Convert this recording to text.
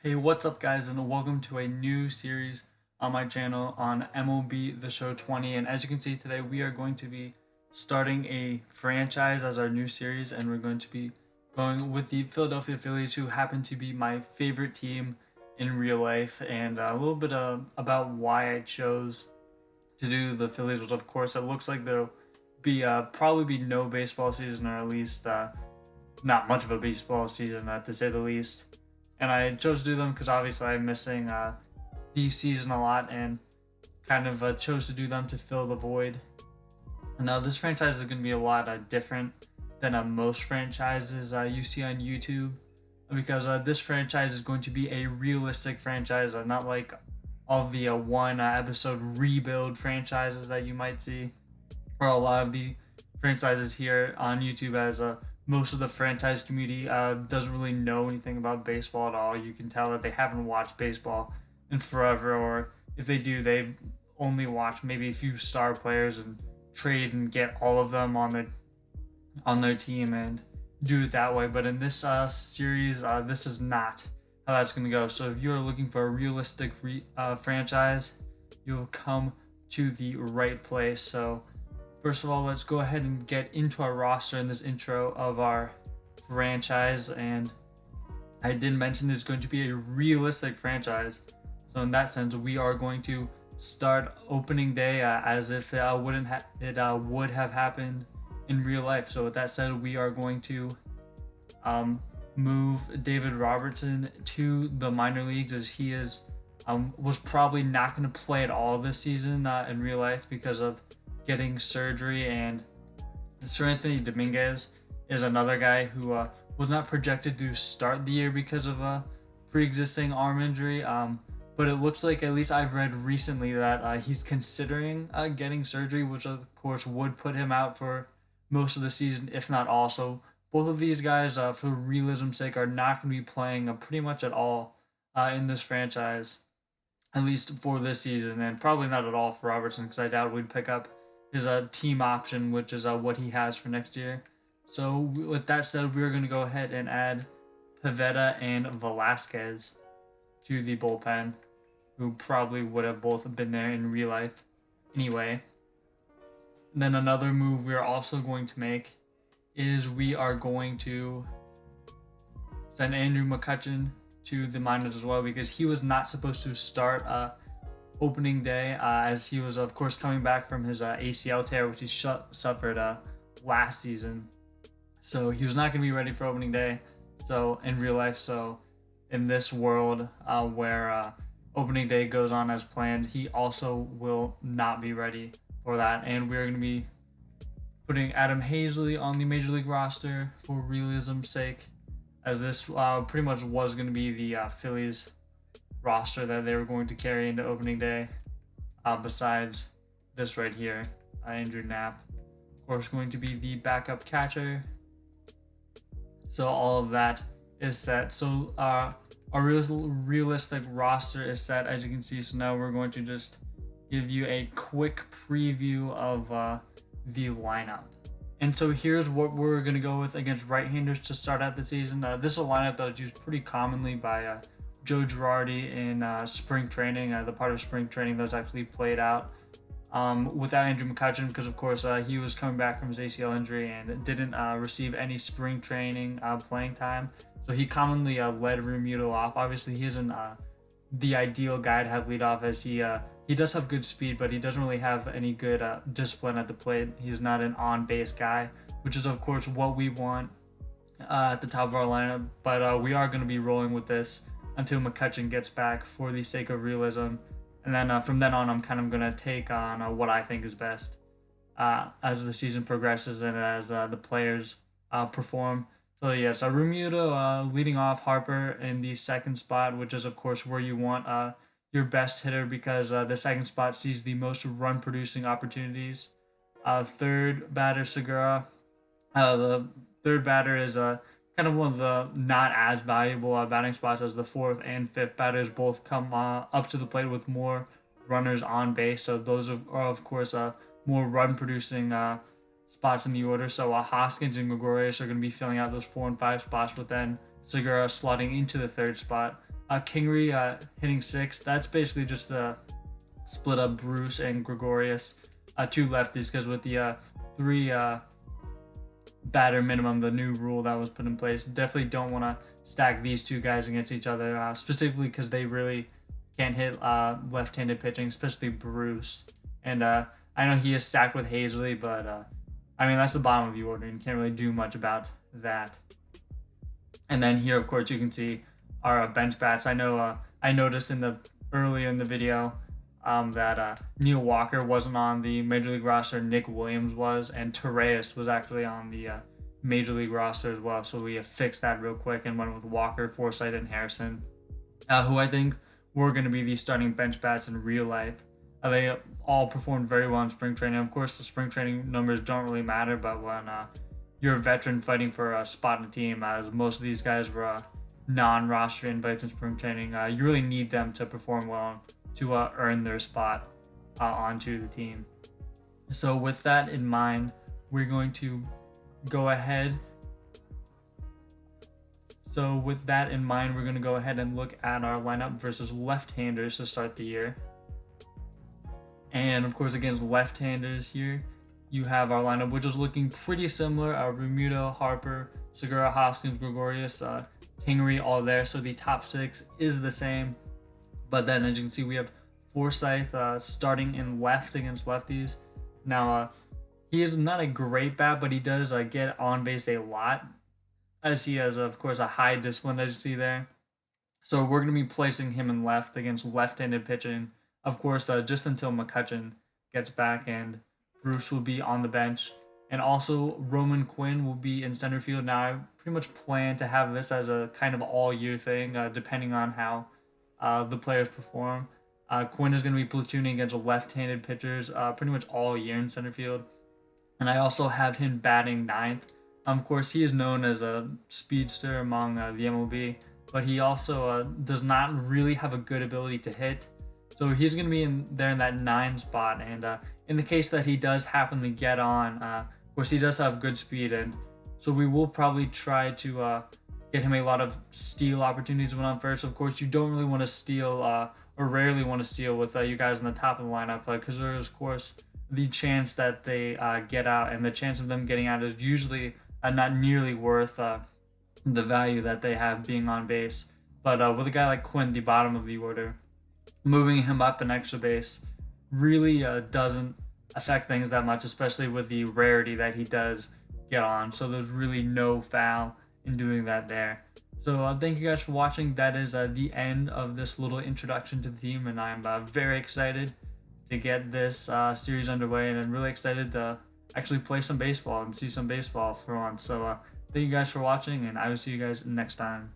Hey, what's up, guys, and welcome to a new series on my channel on MLB The Show 20. And as you can see today, we are going to be starting a franchise as our new series, and we're going to be going with the Philadelphia Phillies, who happen to be my favorite team in real life, and a little bit about why I chose to do the Phillies. Was, of course, it looks like there'll be probably be no baseball season, or at least not much of a baseball season, to say the least. And I chose to do them because obviously I'm missing the season a lot, and kind of chose to do them to fill the void. And now this franchise is going to be a lot different than most franchises you see on YouTube, because this franchise is going to be a realistic franchise, not like all the one episode rebuild franchises that you might see, or a lot of the franchises here on YouTube, as most of the franchise community doesn't really know anything about baseball at all. You can tell that they haven't watched baseball in forever, or if they do, they've only watched maybe a few star players and trade and get all of them on their team and do it that way. But in this series, this is not how that's going to go. So if you're looking for a realistic franchise, you'll come to the right place. So first of all, let's go ahead and get into our roster in this intro of our franchise. And I did mention it's going to be a realistic franchise. So in that sense, we are going to start opening day as if it would have happened in real life. So with that said, we are going to move David Robertson to the minor leagues, as he was probably not going to play at all this season in real life because of getting surgery. And Sir Anthony Dominguez is another guy who was not projected to start the year because of a pre-existing arm injury. But it looks like, at least I've read recently, that he's considering getting surgery, which of course would put him out for most of the season, if not all. So both of these guys, for realism's sake, are not going to be playing pretty much at all in this franchise, at least for this season, and probably not at all for Robertson, because I doubt we'd pick up his team option, which is what he has for next year. So with that said, we're going to go ahead and add Pivetta and Velasquez to the bullpen, who probably would have both been there in real life anyway. And then another move we're also going to make is we are going to send Andrew McCutchen to the minors as well, because he was not supposed to start opening day, as he was, of course, coming back from his ACL tear, which he suffered last season. So he was not going to be ready for opening day. So in real life, so in this world where opening day goes on as planned, he also will not be ready for that. And we're going to be putting Adam Hazley on the Major League roster for realism's sake, as this pretty much was going to be the Phillies roster that they were going to carry into opening day, besides this right here, Andrew Knapp, of course, going to be the backup catcher. So all of that is set. So our realistic roster is set, as you can see. So now we're going to just give you a quick preview of the lineup. And so here's what we're going to go with against right-handers to start out the season. This is a lineup that was used pretty commonly by Joe Girardi in spring training, the part of spring training that was actually played out without Andrew McCutchen, because of course he was coming back from his ACL injury and didn't receive any spring training playing time. So he commonly led Remuto off. Obviously, he isn't the ideal guy to have lead off, as he does have good speed, but he doesn't really have any good discipline at the plate. He's not an on-base guy, which is of course what we want at the top of our lineup. But we are going to be rolling with this until McCutchen gets back, for the sake of realism. And then from then on, I'm kind of going to take on what I think is best as the season progresses and as the players perform. So yes, Remuto leading off, Harper in the second spot, which is of course where you want your best hitter, because the second spot sees the most run producing opportunities. Third batter, Segura. The third batter is kind of one of the not as valuable batting spots, as the fourth and fifth batters both come up to the plate with more runners on base. So those are of course more run producing spots in the order. So Hoskins and Gregorius are going to be filling out those 4 and 5 spots, with then Segura slotting into the third spot. Kingery hitting 6th. That's basically just the split up Bruce and Gregorius, 2 lefties, because with the 3 batter minimum, the new rule that was put in place, definitely don't want to stack these 2 guys against each other, specifically because they really can't hit left-handed pitching, especially Bruce. And I know he is stacked with Hazley, but I mean, that's the bottom of the order, and you can't really do much about that. And then here, of course, you can see our bench bats. I know I noticed earlier in the video that Neil Walker wasn't on the Major League roster. Nick Williams was, and Torres was actually on the Major League roster as well. So we have fixed that real quick and went with Walker, Forsythe, and Harrison, who I think were going to be the starting bench bats in real life. They all performed very well in spring training. Of course, the spring training numbers don't really matter, but when you're a veteran fighting for a spot in the team, as most of these guys were non-roster invites in spring training, you really need them to perform well to earn their spot onto the team. So with that in mind, we're going to go ahead. So with that in mind, we're going to go ahead and look at our lineup versus left-handers to start the year. And of course, against left-handers here, you have our lineup, which is looking pretty similar. Bermuda, Harper, Segura, Hoskins, Gregorius, Kingery, all there. So the top 6 is the same. But then, as you can see, we have Forsythe starting in left against lefties. Now, he is not a great bat, but he does get on base a lot, as he has, of course, a high discipline, as you see there. So we're going to be placing him in left against left-handed pitching. Of course, just until McCutchen gets back and Bruce will be on the bench. And also, Roman Quinn will be in center field. Now, I pretty much plan to have this as a kind of all-year thing, depending on how the players perform. Quinn is going to be platooning against left-handed pitchers pretty much all year in center field. And I also have him batting 9th. Of course, he is known as a speedster among the MLB, but he also does not really have a good ability to hit. So he's going to be in that 9 spot. And in the case that he does happen to get on, of course, he does have good speed. And so we will probably try to get him a lot of steal opportunities when on first. Of course, you don't really want to steal or rarely want to steal with you guys on the top of the lineup, because there is, of course, the chance that they get out. And the chance of them getting out is usually not nearly worth the value that they have being on base. But with a guy like Quinn, the bottom of the order, moving him up an extra base really doesn't affect things that much, especially with the rarity that he does get on. So there's really no foul in doing that there. So thank you guys for watching. That is the end of this little introduction to the team, and I'm very excited to get this series underway, and I'm really excited to actually play some baseball and see some baseball for once. So thank you guys for watching, and I will see you guys next time.